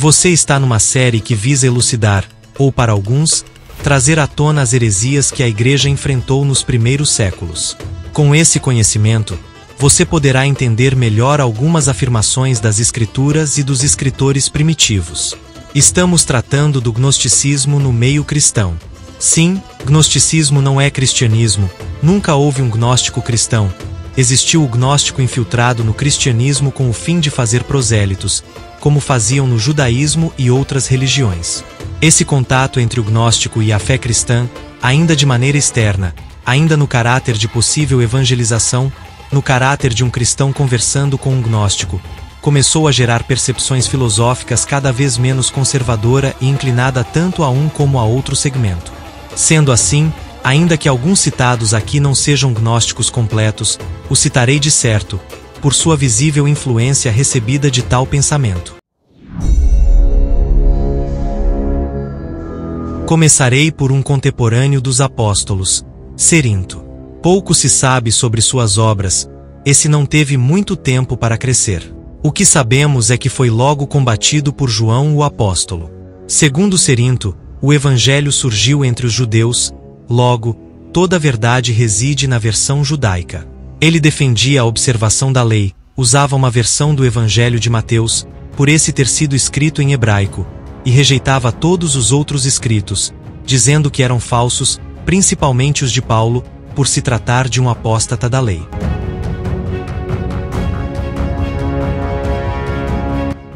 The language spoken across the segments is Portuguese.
Você está numa série que visa elucidar, ou para alguns, trazer à tona as heresias que a Igreja enfrentou nos primeiros séculos. Com esse conhecimento, você poderá entender melhor algumas afirmações das Escrituras e dos escritores primitivos. Estamos tratando do gnosticismo no meio cristão. Sim, gnosticismo não é cristianismo, nunca houve um gnóstico cristão. Existiu o gnóstico infiltrado no cristianismo com o fim de fazer prosélitos, como faziam no judaísmo e outras religiões. Esse contato entre o gnóstico e a fé cristã, ainda de maneira externa, ainda no caráter de possível evangelização, no caráter de um cristão conversando com um gnóstico, começou a gerar percepções filosóficas cada vez menos conservadora e inclinada tanto a um como a outro segmento. Sendo assim, ainda que alguns citados aqui não sejam gnósticos completos, os citarei de certo, por sua visível influência recebida de tal pensamento. Começarei por um contemporâneo dos apóstolos, Cerinto. Pouco se sabe sobre suas obras, esse não teve muito tempo para crescer. O que sabemos é que foi logo combatido por João o apóstolo. Segundo Cerinto, o evangelho surgiu entre os judeus, logo, toda a verdade reside na versão judaica. Ele defendia a observação da lei, usava uma versão do evangelho de Mateus, por esse ter sido escrito em hebraico, e rejeitava todos os outros escritos, dizendo que eram falsos, principalmente os de Paulo, por se tratar de um apóstata da lei.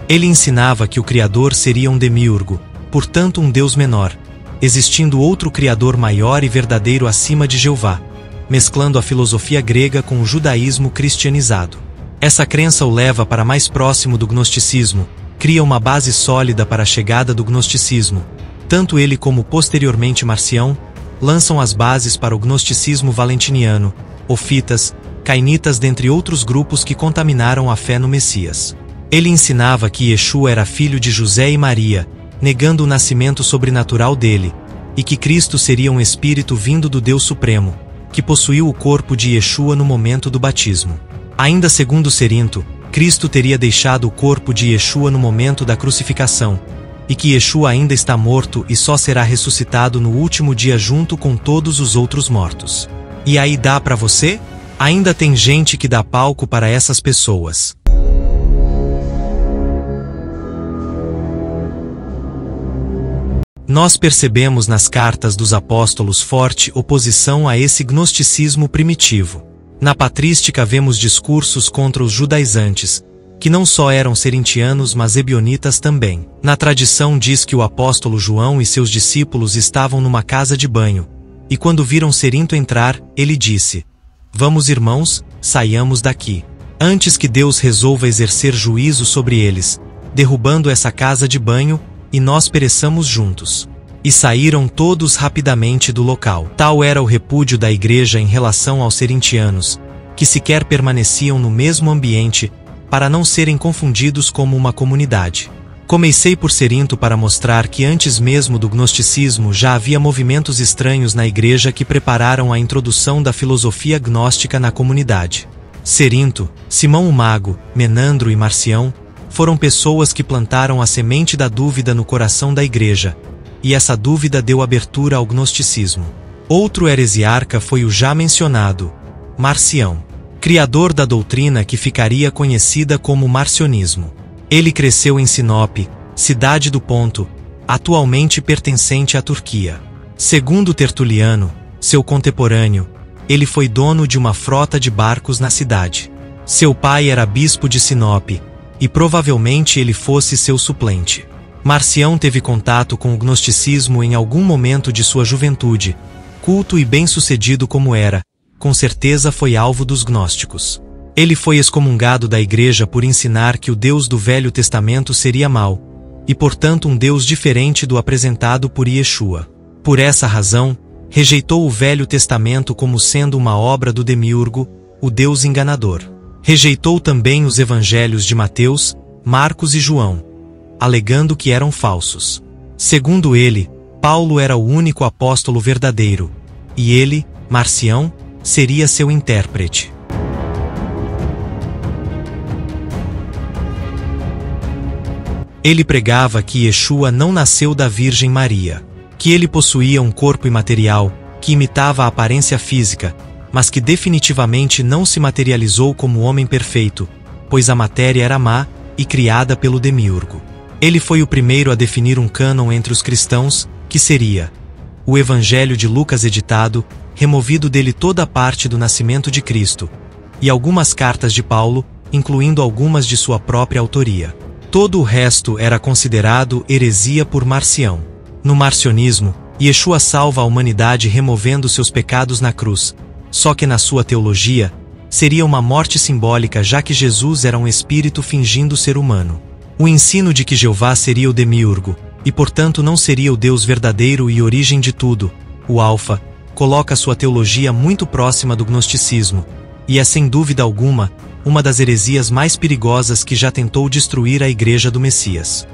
Ele ensinava que o Criador seria um demiurgo, portanto um Deus menor, existindo outro Criador maior e verdadeiro acima de Jeová, mesclando a filosofia grega com o judaísmo cristianizado. Essa crença o leva para mais próximo do gnosticismo, cria uma base sólida para a chegada do gnosticismo. Tanto ele como posteriormente Marcião, lançam as bases para o gnosticismo valentiniano, ofitas, cainitas dentre outros grupos que contaminaram a fé no Messias. Ele ensinava que Yeshua era filho de José e Maria, negando o nascimento sobrenatural dele, e que Cristo seria um espírito vindo do Deus Supremo, que possuiu o corpo de Yeshua no momento do batismo. Ainda segundo Cerinto, Cristo teria deixado o corpo de Yeshua no momento da crucificação, e que Yeshua ainda está morto e só será ressuscitado no último dia junto com todos os outros mortos. E aí dá para você? Ainda tem gente que dá palco para essas pessoas. Nós percebemos nas cartas dos apóstolos forte oposição a esse gnosticismo primitivo. Na patrística vemos discursos contra os judaizantes, que não só eram cerintianos mas ebionitas também. Na tradição diz que o apóstolo João e seus discípulos estavam numa casa de banho, e quando viram Cerinto entrar, ele disse: "Vamos, irmãos, saiamos daqui, antes que Deus resolva exercer juízo sobre eles, derrubando essa casa de banho, e nós pereçamos juntos." E saíram todos rapidamente do local. Tal era o repúdio da igreja em relação aos cerintianos, que sequer permaneciam no mesmo ambiente, para não serem confundidos como uma comunidade. Comecei por Cerinto para mostrar que antes mesmo do gnosticismo já havia movimentos estranhos na igreja que prepararam a introdução da filosofia gnóstica na comunidade. Cerinto, Simão o Mago, Menandro e Marcião foram pessoas que plantaram a semente da dúvida no coração da igreja, e essa dúvida deu abertura ao gnosticismo. Outro heresiarca foi o já mencionado, Marcião, criador da doutrina que ficaria conhecida como marcionismo. Ele cresceu em Sinop, cidade do Ponto, atualmente pertencente à Turquia. Segundo Tertuliano, seu contemporâneo, ele foi dono de uma frota de barcos na cidade. Seu pai era bispo de Sinop, e provavelmente ele fosse seu suplente. Marcião teve contato com o gnosticismo em algum momento de sua juventude. Culto e bem-sucedido como era, com certeza foi alvo dos gnósticos. Ele foi excomungado da igreja por ensinar que o Deus do Velho Testamento seria mau, e portanto um Deus diferente do apresentado por Yeshua. Por essa razão, rejeitou o Velho Testamento como sendo uma obra do demiurgo, o Deus enganador. Rejeitou também os evangelhos de Mateus, Marcos e João, alegando que eram falsos. Segundo ele, Paulo era o único apóstolo verdadeiro, e ele, Marcião, seria seu intérprete. Ele pregava que Yeshua não nasceu da Virgem Maria, que ele possuía um corpo imaterial, que imitava a aparência física, mas que definitivamente não se materializou como homem perfeito, pois a matéria era má e criada pelo demiurgo. Ele foi o primeiro a definir um cânon entre os cristãos, que seria o Evangelho de Lucas editado, removido dele toda a parte do nascimento de Cristo, e algumas cartas de Paulo, incluindo algumas de sua própria autoria. Todo o resto era considerado heresia por Marcião. No marcionismo, Yeshua salva a humanidade removendo seus pecados na cruz, só que na sua teologia, seria uma morte simbólica já que Jesus era um espírito fingindo ser humano. O ensino de que Jeová seria o demiurgo, e portanto não seria o Deus verdadeiro e origem de tudo, o Alfa, coloca sua teologia muito próxima do gnosticismo, e é sem dúvida alguma, uma das heresias mais perigosas que já tentou destruir a Igreja do Messias.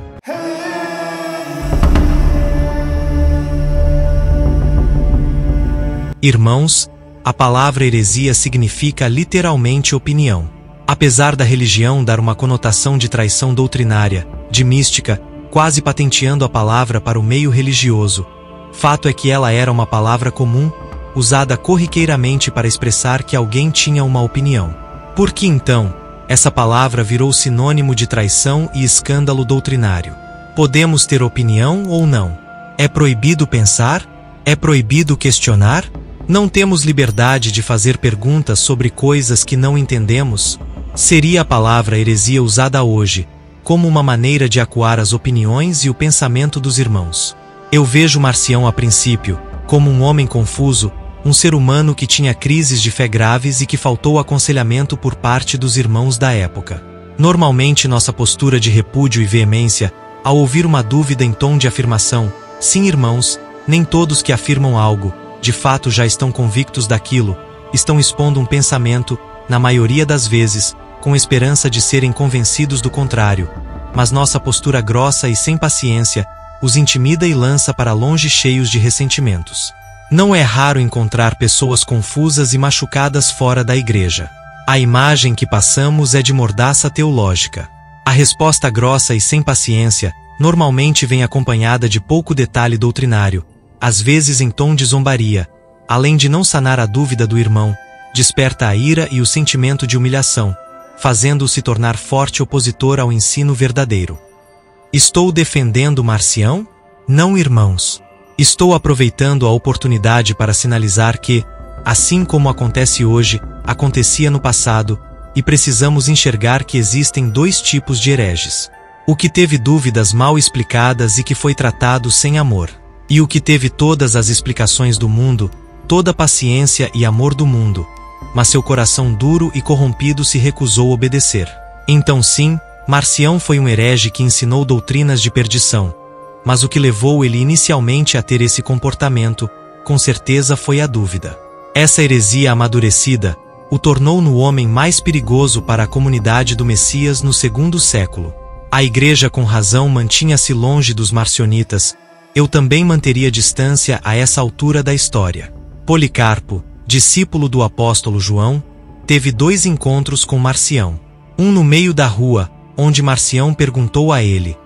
Irmãos, a palavra heresia significa literalmente opinião. Apesar da religião dar uma conotação de traição doutrinária, de mística, quase patenteando a palavra para o meio religioso, fato é que ela era uma palavra comum, usada corriqueiramente para expressar que alguém tinha uma opinião. Por que então, essa palavra virou sinônimo de traição e escândalo doutrinário? Podemos ter opinião ou não? É proibido pensar? É proibido questionar? Não temos liberdade de fazer perguntas sobre coisas que não entendemos? Seria a palavra heresia usada hoje, como uma maneira de acuar as opiniões e o pensamento dos irmãos. Eu vejo Marcião a princípio, como um homem confuso, um ser humano que tinha crises de fé graves e que faltou aconselhamento por parte dos irmãos da época. Normalmente nossa postura de repúdio e veemência, ao ouvir uma dúvida em tom de afirmação, sim irmãos, nem todos que afirmam algo, de fato já estão convictos daquilo, estão expondo um pensamento, na maioria das vezes, com esperança de serem convencidos do contrário, mas nossa postura grossa e sem paciência, os intimida e lança para longe cheios de ressentimentos. Não é raro encontrar pessoas confusas e machucadas fora da igreja. A imagem que passamos é de mordaça teológica. A resposta grossa e sem paciência, normalmente vem acompanhada de pouco detalhe doutrinário, às vezes em tom de zombaria, além de não sanar a dúvida do irmão, desperta a ira e o sentimento de humilhação, fazendo-o se tornar forte opositor ao ensino verdadeiro. Estou defendendo Marcião? Não, irmãos. Estou aproveitando a oportunidade para sinalizar que, assim como acontece hoje, acontecia no passado, e precisamos enxergar que existem dois tipos de hereges. O que teve dúvidas mal explicadas e que foi tratado sem amor. E o que teve todas as explicações do mundo, toda a paciência e amor do mundo, mas seu coração duro e corrompido se recusou a obedecer. Então sim, Marcião foi um herege que ensinou doutrinas de perdição, mas o que levou ele inicialmente a ter esse comportamento, com certeza foi a dúvida. Essa heresia amadurecida o tornou no homem mais perigoso para a comunidade do Messias no segundo século. A igreja com razão mantinha-se longe dos marcionitas, eu também manteria distância a essa altura da história. Policarpo, discípulo do apóstolo João, teve dois encontros com Marcião. Um no meio da rua, onde Marcião perguntou a ele: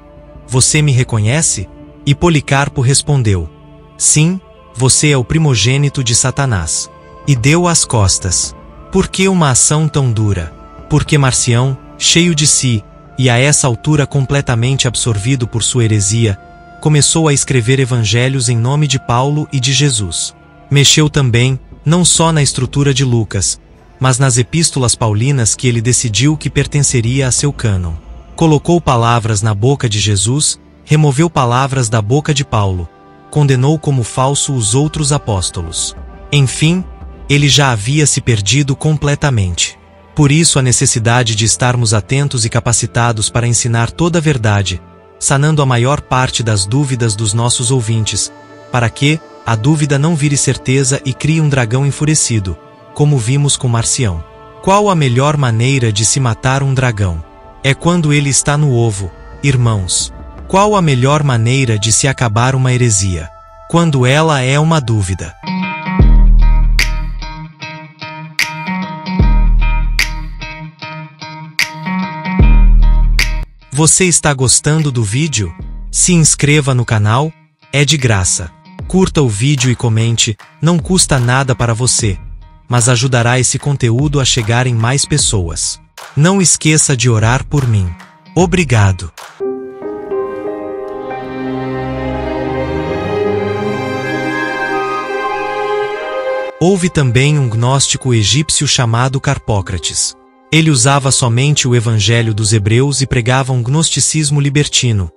"Você me reconhece?" E Policarpo respondeu: "Sim, você é o primogênito de Satanás." E deu as costas. Por que uma ação tão dura? Porque Marcião, cheio de si, e a essa altura completamente absorvido por sua heresia, começou a escrever evangelhos em nome de Paulo e de Jesus. Mexeu também, não só na estrutura de Lucas, mas nas epístolas paulinas que ele decidiu que pertenceria a seu cânon. Colocou palavras na boca de Jesus, removeu palavras da boca de Paulo, condenou como falso os outros apóstolos. Enfim, ele já havia se perdido completamente. Por isso a necessidade de estarmos atentos e capacitados para ensinar toda a verdade, sanando a maior parte das dúvidas dos nossos ouvintes, para que a dúvida não vire certeza e crie um dragão enfurecido, como vimos com Marcião. Qual a melhor maneira de se matar um dragão? É quando ele está no ovo, irmãos. Qual a melhor maneira de se acabar uma heresia? Quando ela é uma dúvida. Você está gostando do vídeo? Se inscreva no canal, é de graça. Curta o vídeo e comente, não custa nada para você, mas ajudará esse conteúdo a chegar em mais pessoas. Não esqueça de orar por mim. Obrigado. Houve também um gnóstico egípcio chamado Carpócrates. Ele usava somente o Evangelho dos Hebreus e pregava um gnosticismo libertino,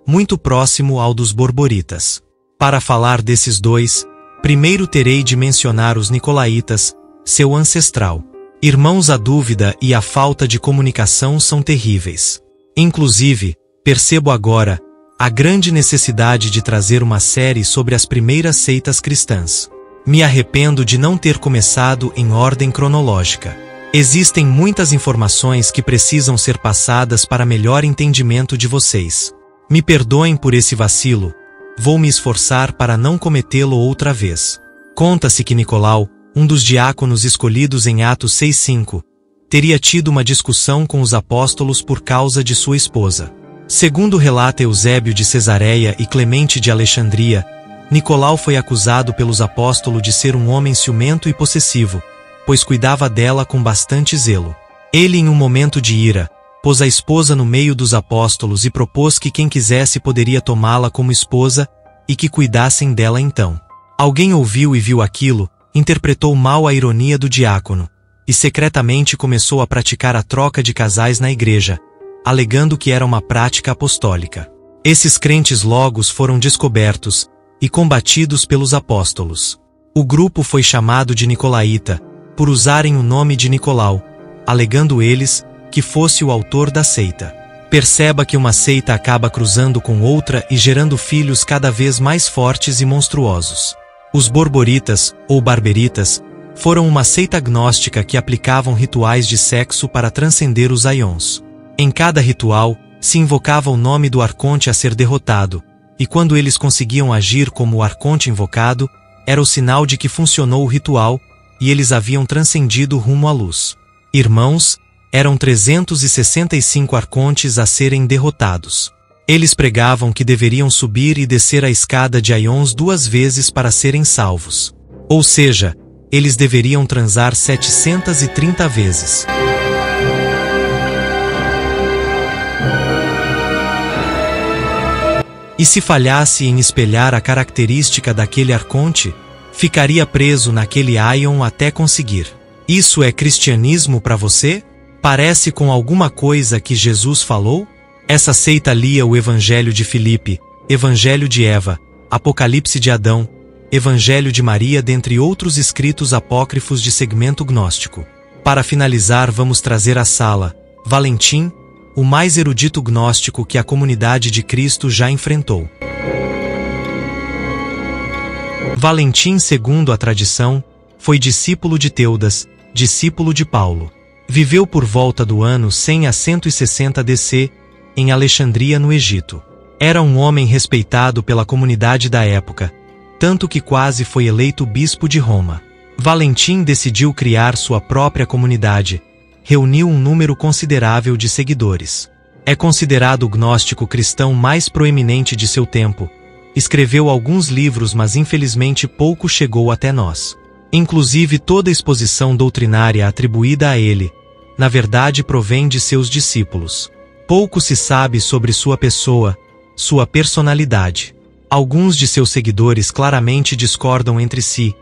muito próximo ao dos Borboritas. Para falar desses dois, primeiro terei de mencionar os Nicolaitas, seu ancestral. Irmãos, a dúvida e a falta de comunicação são terríveis. Inclusive, percebo agora a grande necessidade de trazer uma série sobre as primeiras seitas cristãs. Me arrependo de não ter começado em ordem cronológica. Existem muitas informações que precisam ser passadas para melhor entendimento de vocês. Me perdoem por esse vacilo, vou me esforçar para não cometê-lo outra vez. Conta-se que Nicolau, um dos diáconos escolhidos em Atos 6:5, teria tido uma discussão com os apóstolos por causa de sua esposa. Segundo relata Eusébio de Cesareia e Clemente de Alexandria, Nicolau foi acusado pelos apóstolos de ser um homem ciumento e possessivo, pois cuidava dela com bastante zelo. Ele, em um momento de ira, pôs a esposa no meio dos apóstolos e propôs que quem quisesse poderia tomá-la como esposa e que cuidassem dela então. Alguém ouviu e viu aquilo, interpretou mal a ironia do diácono, e secretamente começou a praticar a troca de casais na igreja, alegando que era uma prática apostólica. Esses crentes logo foram descobertos e combatidos pelos apóstolos. O grupo foi chamado de Nicolaíta, por usarem o nome de Nicolau, alegando eles que fosse o autor da seita. Perceba que uma seita acaba cruzando com outra e gerando filhos cada vez mais fortes e monstruosos. Os Borboritas, ou Barberitas, foram uma seita gnóstica que aplicavam rituais de sexo para transcender os aions. Em cada ritual, se invocava o nome do arconte a ser derrotado, e quando eles conseguiam agir como o arconte invocado, era o sinal de que funcionou o ritual e eles haviam transcendido rumo à luz. Irmãos, eram 365 arcontes a serem derrotados. Eles pregavam que deveriam subir e descer a escada de aions 2 vezes para serem salvos. Ou seja, eles deveriam transar 730 vezes. E se falhasse em espelhar a característica daquele arconte, ficaria preso naquele aion até conseguir. Isso é cristianismo para você? Parece com alguma coisa que Jesus falou? Essa seita lia o Evangelho de Filipe, Evangelho de Eva, Apocalipse de Adão, Evangelho de Maria, dentre outros escritos apócrifos de segmento gnóstico. Para finalizar, vamos trazer à sala Valentim, o mais erudito gnóstico que a comunidade de Cristo já enfrentou. Valentim, segundo a tradição, foi discípulo de Teudas, discípulo de Paulo. Viveu por volta do ano 100 a 160 DC, em Alexandria, no Egito. Era um homem respeitado pela comunidade da época, tanto que quase foi eleito bispo de Roma. Valentim decidiu criar sua própria comunidade, reuniu um número considerável de seguidores. É considerado o gnóstico cristão mais proeminente de seu tempo. Escreveu alguns livros, mas infelizmente pouco chegou até nós. Inclusive toda exposição doutrinária atribuída a ele, na verdade provém de seus discípulos. Pouco se sabe sobre sua pessoa, sua personalidade. Alguns de seus seguidores claramente discordam entre si,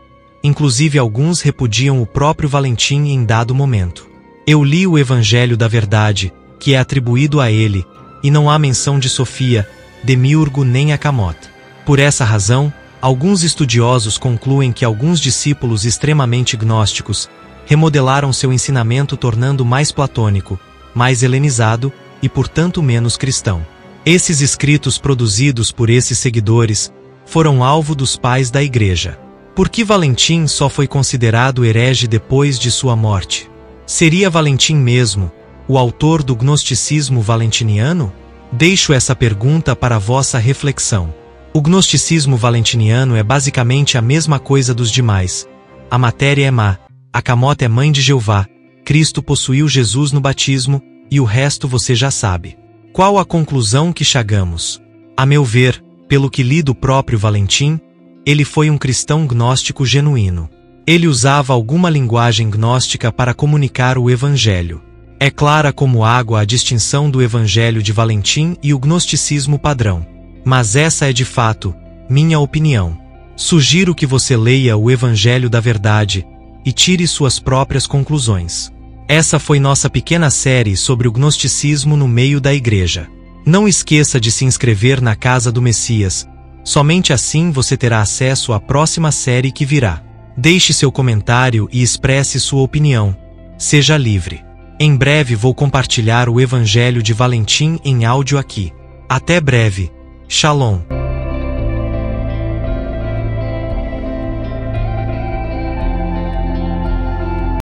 inclusive alguns repudiam o próprio Valentim em dado momento. Eu li o Evangelho da Verdade, que é atribuído a ele, e não há menção de Sofia, Demiurgo nem Acamoth. Por essa razão, alguns estudiosos concluem que alguns discípulos extremamente gnósticos remodelaram seu ensinamento, tornando mais platônico, mais helenizado e, portanto, menos cristão. Esses escritos produzidos por esses seguidores foram alvo dos pais da Igreja. Por que Valentim só foi considerado herege depois de sua morte? Seria Valentim mesmo o autor do gnosticismo valentiniano? Deixo essa pergunta para vossa reflexão. O gnosticismo valentiniano é basicamente a mesma coisa dos demais. A matéria é má, Acamoth é mãe de Jeová, Cristo possuiu Jesus no batismo, e o resto você já sabe. Qual a conclusão que chegamos? A meu ver, pelo que li do próprio Valentim, ele foi um cristão gnóstico genuíno. Ele usava alguma linguagem gnóstica para comunicar o Evangelho. É clara como água a distinção do Evangelho de Valentim e o gnosticismo padrão. Mas essa é de fato minha opinião. Sugiro que você leia o Evangelho da Verdade e tire suas próprias conclusões. Essa foi nossa pequena série sobre o gnosticismo no meio da igreja. Não esqueça de se inscrever na Casa do Messias. Somente assim você terá acesso à próxima série que virá. Deixe seu comentário e expresse sua opinião. Seja livre. Em breve vou compartilhar o Evangelho de Valentim em áudio aqui. Até breve. Shalom.